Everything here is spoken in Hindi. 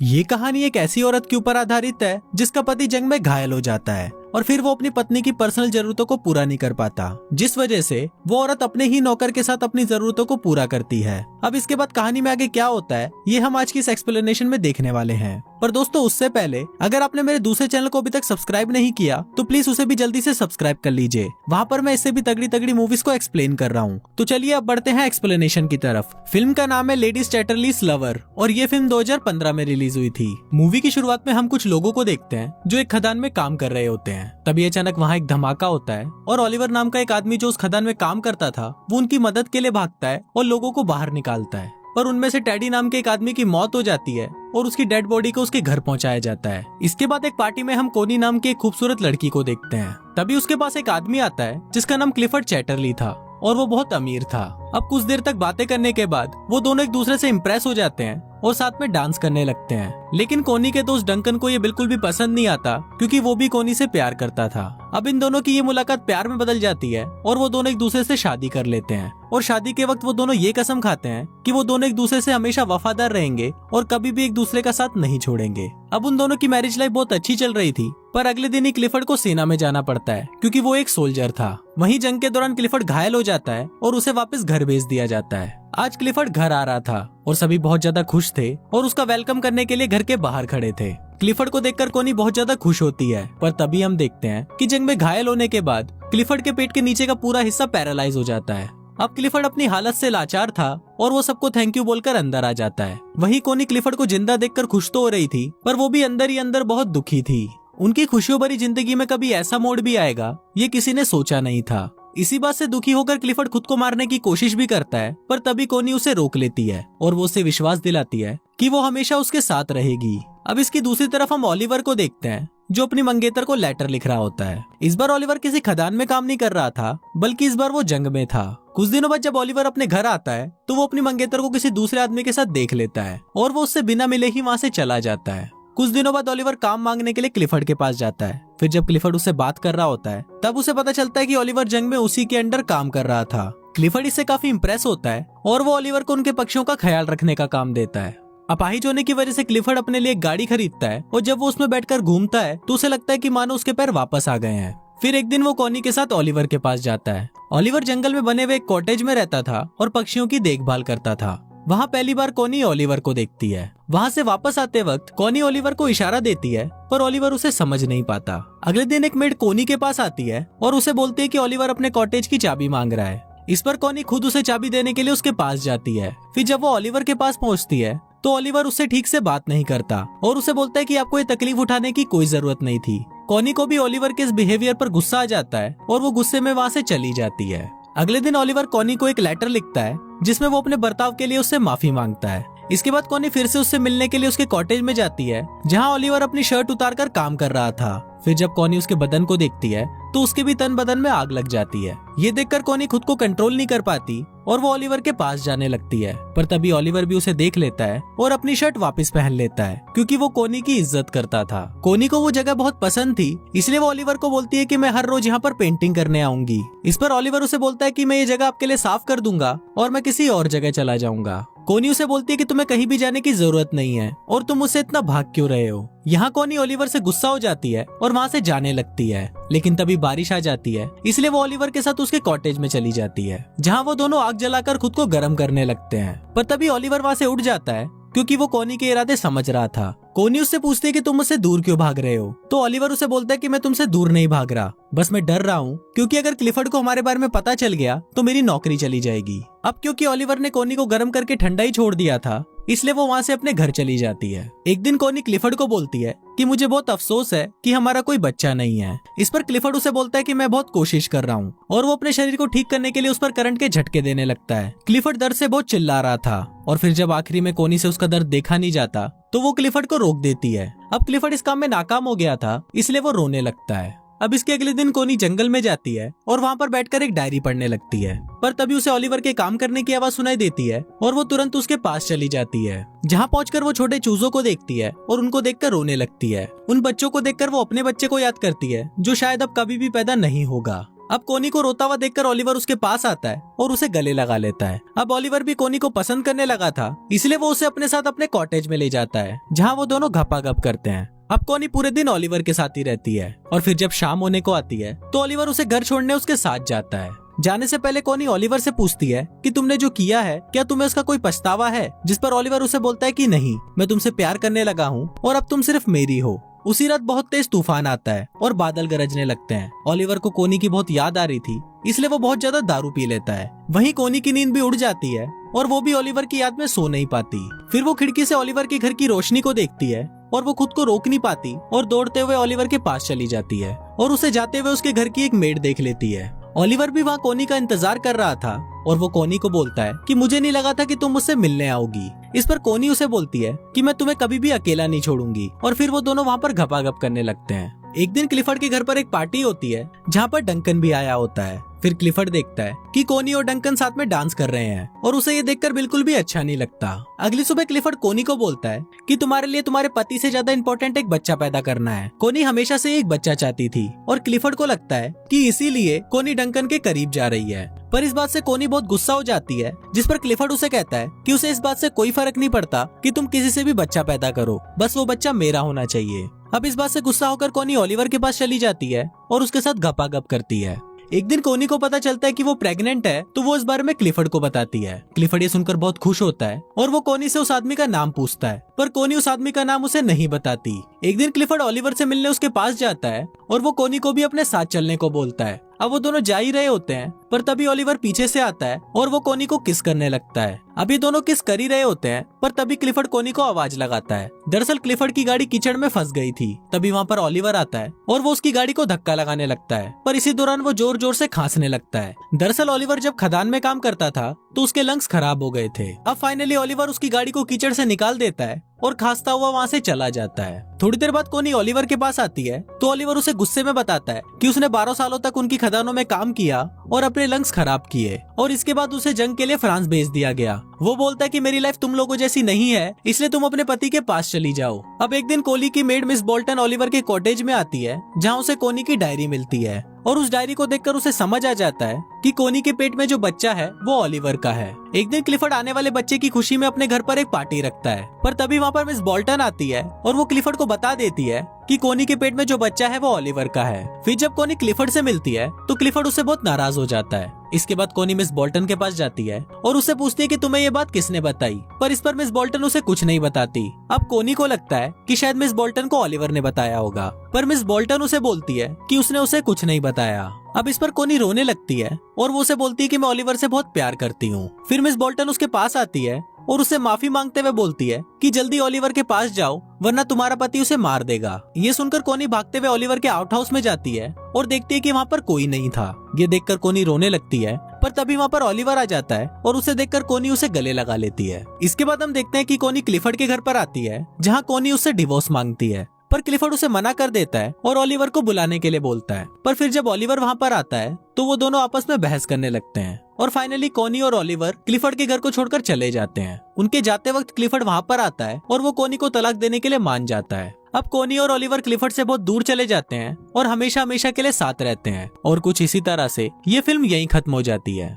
ये कहानी एक ऐसी औरत के ऊपर आधारित है जिसका पति जंग में घायल हो जाता है और फिर वो अपनी पत्नी की पर्सनल जरूरतों को पूरा नहीं कर पाता, जिस वजह से वो औरत अपने ही नौकर के साथ अपनी जरूरतों को पूरा करती है। अब इसके बाद कहानी में आगे क्या होता है ये हम आज की इस एक्सप्लेनेशन में देखने वाले हैं। पर दोस्तों उससे पहले अगर आपने मेरे दूसरे चैनल को अभी तक सब्सक्राइब नहीं किया तो प्लीज उसे भी जल्दी से सब्सक्राइब कर लीजिए। वहाँ पर मैं इससे भी तगड़ी तगड़ी मूवीज को एक्सप्लेन कर रहा हूँ। तो चलिए अब बढ़ते हैं एक्सप्लेनेशन की तरफ। फिल्म का नाम है लेडीज चैटरलीज लवर और ये फिल्म 2015 में रिलीज हुई थी। मूवी की शुरुआत में हम कुछ लोगों को देखते हैं जो एक खदान में काम कर रहे होते हैं। तभी अचानक वहाँ एक धमाका होता है और ओलिवर नाम का एक आदमी जो उस खदान में काम करता था वो उनकी मदद के लिए भागता है और लोगों को बाहर निकालता है। पर उनमें से टेडी नाम के एक आदमी की मौत हो जाती है और उसकी डेड बॉडी को उसके घर पहुंचाया जाता है। इसके बाद एक पार्टी में हम कोनी नाम की एक खूबसूरत लड़की को देखते हैं। तभी उसके पास एक आदमी आता है जिसका नाम क्लिफर्ड चैटरली था और वो बहुत अमीर था। अब कुछ देर तक बातें करने के बाद वो दोनों एक दूसरे से इम्प्रेस हो जाते हैं और साथ में डांस करने लगते हैं। लेकिन कोनी के दोस्त डंकन को ये बिल्कुल भी पसंद नहीं आता क्योंकि वो भी कोनी से प्यार करता था। अब इन दोनों की ये मुलाकात प्यार में बदल जाती है और वो दोनों एक दूसरे से शादी कर लेते हैं और शादी के वक्त वो दोनों ये कसम खाते हैं कि वो दोनों एक दूसरे से हमेशा वफादार रहेंगे और कभी भी एक दूसरे का साथ नहीं छोड़ेंगे। अब उन दोनों की मैरिज लाइफ बहुत अच्छी चल रही थी पर अगले दिन ही क्लिफर्ड को सेना में जाना पड़ता है क्योंकि वो एक सोल्जर था। वहीं जंग के दौरान क्लिफर्ड घायल हो जाता है और उसे वापस घर भेज दिया जाता है। आज क्लिफर्ड घर आ रहा था और सभी बहुत ज्यादा खुश थे और उसका वेलकम करने के लिए घर के बाहर खड़े थे। क्लिफर्ड को देखकर कोनी बहुत ज्यादा खुश होती है पर तभी हम देखते हैं कि जंग में घायल होने के बाद क्लिफर्ड के पेट के नीचे का पूरा हिस्सा पैरालाइज हो जाता है। अब क्लिफर्ड अपनी हालत से लाचार था और वो सबको थैंक यू बोलकर अंदर आ जाता है। वहीं कोनी क्लिफर्ड को जिंदा देखकर खुश तो हो रही थी पर वो भी अंदर ही अंदर बहुत दुखी थी। उनकी खुशियों भरी जिंदगी में कभी ऐसा मोड़ भी आएगा ये किसी ने सोचा नहीं था। इसी बात से दुखी होकर क्लिफर्ड खुद को मारने की कोशिश भी करता है पर तभी कोनी उसे रोक लेती है और वो उसे विश्वास दिलाती है कि वो हमेशा उसके साथ रहेगी। अब इसकी दूसरी तरफ हम ओलिवर को देखते हैं जो अपनी मंगेतर को लेटर लिख रहा होता है। इस बार ओलिवर किसी खदान में काम नहीं कर रहा था बल्कि इस बार वो जंग में था। कुछ दिनों बाद जब ओलिवर अपने घर आता है तो वो अपनी मंगेतर को किसी दूसरे आदमी के साथ देख लेता है और वो उससे बिना मिले ही वहाँ से चला जाता है। कुछ दिनों बाद ओलिवर काम मांगने के लिए क्लिफर्ड के पास जाता है। फिर जब क्लिफर्ड उससे बात कर रहा होता है तब उसे पता चलता है कि ओलिवर जंग में उसी के अंडर काम कर रहा था। क्लिफर्ड इससे काफी इम्प्रेस होता है और वो ओलिवर को उनके पक्षियों का ख्याल रखने का काम देता है। अपाहिज होने की वजह से क्लिफर्ड अपने लिए एक गाड़ी खरीदता है और जब वो उसमें बैठकर घूमता है तो उसे लगता है कि मानो उसके पैर वापस आ गए हैं। फिर एक दिन वो कोनी के साथ ओलिवर के पास जाता है। ओलिवर जंगल में बने हुए एक कॉटेज में रहता था और पक्षियों की देखभाल करता था। वहाँ पहली बार कोनी ओलिवर को देखती है। वहाँ से वापस आते वक्त कोनी ओलिवर को इशारा देती है पर ओलिवर उसे समझ नहीं पाता। अगले दिन एक मेड कोनी के पास आती है और उसे बोलती है कि ओलिवर अपने कॉटेज की चाबी मांग रहा है। इस पर कोनी खुद उसे चाबी देने के लिए उसके पास जाती है। फिर जब वो ओलिवर के पास पहुँचती है तो ओलिवर उससे ठीक से बात नहीं करता और उसे बोलता है कि आपको ये तकलीफ उठाने की कोई जरूरत नहीं थी। कोनी को भी ओलिवर के इस बिहेवियर पर गुस्सा आ जाता है और वो गुस्से में वहाँ से चली जाती है। अगले दिन ओलिवर कोनी को एक लेटर लिखता है जिसमें वो अपने बर्ताव के लिए उससे माफी मांगता है। इसके बाद कोनी फिर से उससे मिलने के लिए उसके कॉटेज में जाती है जहाँ ओलिवर अपनी शर्ट उतारकर काम कर रहा था। फिर जब कोनी उसके बदन को देखती है तो उसके भी तन बदन में आग लग जाती है। ये देखकर कोनी खुद को कंट्रोल नहीं कर पाती और वो ओलिवर के पास जाने लगती है पर तभी ओलिवर भी उसे देख लेता है और अपनी शर्ट वापस पहन लेता है क्योंकि वो कोनी की इज्जत करता था। कोनी को वो जगह बहुत पसंद थी इसलिए वो ओलिवर को बोलती है कि मैं हर रोज यहाँ पर पेंटिंग करने आऊंगी। इस पर ओलिवर उसे बोलता है कि मैं ये जगह आपके लिए साफ कर दूंगा और मैं किसी और जगह चला जाऊंगा। कोनी उसे बोलती है कि तुम्हें कहीं भी जाने की जरूरत नहीं है और तुम मुझसे इतना भाग क्यों रहे हो। यहाँ कोनी ओलिवर से गुस्सा हो जाती है और वहाँ से जाने लगती है लेकिन तभी बारिश आ जाती है इसलिए वो ओलिवर के साथ उसके कॉटेज में चली जाती है जहाँ वो दोनों आग जलाकर खुद को गर्म करने लगते हैं। पर तभी ओलिवर वहाँ से उठ जाता है क्योंकि वो कोनी के इरादे समझ रहा था। कोनी उससे पूछती है कि तुम मुझसे दूर क्यों भाग रहे हो तो ओलिवर उसे बोलता है कि मैं तुमसे दूर नहीं भाग रहा, बस मैं डर रहा हूँ क्योंकि अगर क्लिफर्ड को हमारे बारे में पता चल गया तो मेरी नौकरी चली जाएगी। अब क्योंकि ओलिवर ने कोनी को गर्म करके ठंडा ही छोड़ दिया था इसलिए वो वहाँ से अपने घर चली जाती है। एक दिन कोनी क्लिफर्ड को बोलती है कि मुझे बहुत अफसोस है कि हमारा कोई बच्चा नहीं है। इस पर क्लिफर्ड उसे बोलता है कि मैं बहुत कोशिश कर रहा हूँ और वो अपने शरीर को ठीक करने के लिए उस पर करंट के झटके देने लगता है। क्लिफर्ड दर्द से बहुत चिल्ला रहा था और फिर जब आखिरी में कोनी से उसका दर्द देखा नहीं जाता तो वो क्लिफर्ड को रोक देती है। अब क्लिफर्ड इस काम में नाकाम हो गया था इसलिए वो रोने लगता है। अब इसके अगले दिन कोनी जंगल में जाती है और वहाँ पर बैठकर एक डायरी पढ़ने लगती है पर तभी उसे ओलिवर के काम करने की आवाज सुनाई देती है और वो तुरंत उसके पास चली जाती है जहाँ पहुंचकर वो छोटे चूजों को देखती है और उनको देखकर रोने लगती है। उन बच्चों को देखकर वो अपने बच्चे को याद करती है जो शायद अब कभी भी पैदा नहीं होगा। अब कोनी को रोता हुआ देखकर ओलिवर उसके पास आता है और उसे गले लगा लेता है। अब ओलिवर भी कोनी को पसंद करने लगा था, इसलिए वो उसे अपने साथ अपने कॉटेज में ले जाता है, जहाँ वो दोनों घपाघप करते हैं। अब कोनी पूरे दिन ओलिवर के साथ ही रहती है और फिर जब शाम होने को आती है तो ओलिवर उसे घर छोड़ने उसके साथ जाता है। जाने से पहले कोनी ओलिवर से पूछती है कि तुमने जो किया है क्या तुम्हें उसका कोई पछतावा है, जिस पर ओलिवर उसे बोलता है कि नहीं, मैं तुमसे प्यार करने लगा हूँ और अब तुम सिर्फ मेरी हो। उसी रात बहुत तेज तूफान आता है और बादल गरजने लगते हैं। ओलिवर को कोनी की बहुत याद आ रही थी, इसलिए वो बहुत ज्यादा दारू पी लेता है। वहीं कोनी की नींद भी उड़ जाती है और वो भी ओलिवर की याद में सो नहीं पाती। फिर वो खिड़की से ओलिवर के घर की रोशनी को देखती है और वो खुद को रोक नहीं पाती और दौड़ते हुए ओलिवर के पास चली जाती है और उसे जाते हुए उसके घर की एक मेड देख लेती है। ओलिवर भी वहाँ कोनी का इंतजार कर रहा था और वो कोनी को बोलता है कि मुझे नहीं लगा था कि तुम मुझसे मिलने आओगी। इस पर कोनी उसे बोलती है कि मैं तुम्हें कभी भी अकेला नहीं छोड़ूंगी और फिर वो दोनों वहाँ पर घपाघप करने लगते हैं। एक दिन क्लिफर्ड के घर पर एक पार्टी होती है जहाँ पर डंकन भी आया होता है। फिर क्लिफर्ड देखता है कि कोनी और डंकन साथ में डांस कर रहे हैं और उसे ये देखकर बिल्कुल भी अच्छा नहीं लगता। अगली सुबह क्लिफर्ड कोनी को बोलता है कि तुम्हारे लिए तुम्हारे पति से ज्यादा इम्पोर्टेंट एक बच्चा पैदा करना है। कोनी हमेशा से एक बच्चा चाहती थी और क्लिफर्ड को लगता है कि इसीलिए कोनी डंकन के करीब जा रही है। पर इस बात से कोनी बहुत गुस्सा हो जाती है, जिस पर क्लिफर्ड उसे कहता है कि उसे इस बात से कोई फर्क नहीं पड़ता कि तुम किसी से भी बच्चा पैदा करो, बस वो बच्चा मेरा होना चाहिए। अब इस बात से गुस्सा होकर कोनी ओलिवर के पास चली जाती है और उसके साथ घपाघप करती है। एक दिन कोनी को पता चलता है कि वो प्रेग्नेंट है, तो वो इस बारे में क्लिफर्ड को बताती है। क्लिफर्ड ये सुनकर बहुत खुश होता है और वो कोनी से उस आदमी का नाम पूछता है, पर कोनी उस आदमी का नाम उसे नहीं बताती। एक दिन क्लिफर्ड ओलिवर से मिलने उसके पास जाता है और वो कोनी को भी अपने साथ चलने को बोलता है। अब वो दोनों जा ही रहे होते हैं, पर तभी ओलिवर पीछे से आता है और वो कोनी को किस करने लगता है। अभी दोनों किस कर ही रहे होते हैं, पर तभी क्लिफर्ड कोनी को आवाज लगाता है। दरअसल क्लिफर्ड की गाड़ी कीचड़ में फंस गई थी। तभी वहाँ पर ओलिवर आता है और वो उसकी गाड़ी को धक्का लगाने लगता है, पर इसी दौरान वो जोर जोर से खांसने लगता है। दरअसल ओलिवर जब खदान में काम करता था तो उसके लंग्स खराब हो गए थे। अब फाइनली ओलिवर उसकी गाड़ी को कीचड़ से निकाल देता है और खांसता हुआ वहाँ से चला जाता है। थोड़ी देर बाद कोनी ओलिवर के पास आती है तो ओलिवर उसे गुस्से में बताता है कि उसने 12 सालों तक उनकी खदानों में काम किया और अपने लंग्स खराब किए और इसके बाद उसे जंग के लिए फ्रांस भेज दिया गया। वो बोलता है कि मेरी लाइफ तुम लोगों जैसी नहीं है, इसलिए तुम अपने पति के पास चली जाओ। अब एक दिन कोली की मेड मिस बोल्टन ओलिवर के कॉटेज में आती है, जहाँ उसे कोनी की डायरी मिलती है और उस डायरी को देखकर उसे समझ आ जाता है कि कोनी के पेट में जो बच्चा है वो ओलिवर का है। एक दिन क्लिफर्ड आने वाले बच्चे की खुशी में अपने घर पर एक पार्टी रखता है, पर तभी वहाँ पर मिस बोल्टन आती है और वो क्लिफर्ड को बता देती है कि कोनी के पेट में जो बच्चा है वो ओलिवर का है। फिर जब कोनी क्लिफर्ड से मिलती है तो क्लिफर्ड उससे बहुत नाराज हो जाता है। इसके बाद कोनी मिस बोल्टन के पास जाती है और उससे पूछती है कि तुम्हें ये बात किसने बताई, पर इस पर मिस बोल्टन उसे कुछ नहीं बताती। अब कोनी को लगता है कि शायद मिस बोल्टन को ओलिवर ने बताया होगा, पर मिस बोल्टन उसे बोलती है कि उसने उसे कुछ नहीं बताया। अब इस पर कोनी रोने लगती है और वो उसे बोलती है कि मैं ओलिवर से बहुत प्यार करती हूँ। फिर मिस बोल्टन उसके पास आती है और उससे माफी मांगते हुए बोलती है कि जल्दी ओलिवर के पास जाओ वरना तुम्हारा पति उसे मार देगा। ये सुनकर कोनी भागते हुए ओलिवर के आउट हाउस में जाती है और देखती है कि वहाँ पर कोई नहीं था। ये देखकर कोनी रोने लगती है, पर तभी वहाँ पर ओलिवर आ जाता है और उसे देखकर कोनी उसे गले लगा लेती है। इसके बाद हम देखते हैं कि कोनी क्लिफर्ड के घर पर आती है, जहाँ कोनी उससे डिवोर्स मांगती है, पर क्लिफर्ड उसे मना कर देता है और ओलिवर को बुलाने के लिए बोलता है। पर फिर जब ओलिवर वहाँ पर आता है तो वो दोनों आपस में बहस करने लगते हैं और फाइनली कोनी और ओलिवर क्लिफर्ड के घर को छोड़कर चले जाते हैं। उनके जाते वक्त क्लिफर्ड वहाँ पर आता है और वो कोनी को तलाक देने के लिए मान जाता है। अब कोनी और ओलिवर क्लिफर्ड से बहुत दूर चले जाते हैं और हमेशा हमेशा के लिए साथ रहते हैं और कुछ इसी तरह से ये फिल्म यहीं खत्म हो जाती है।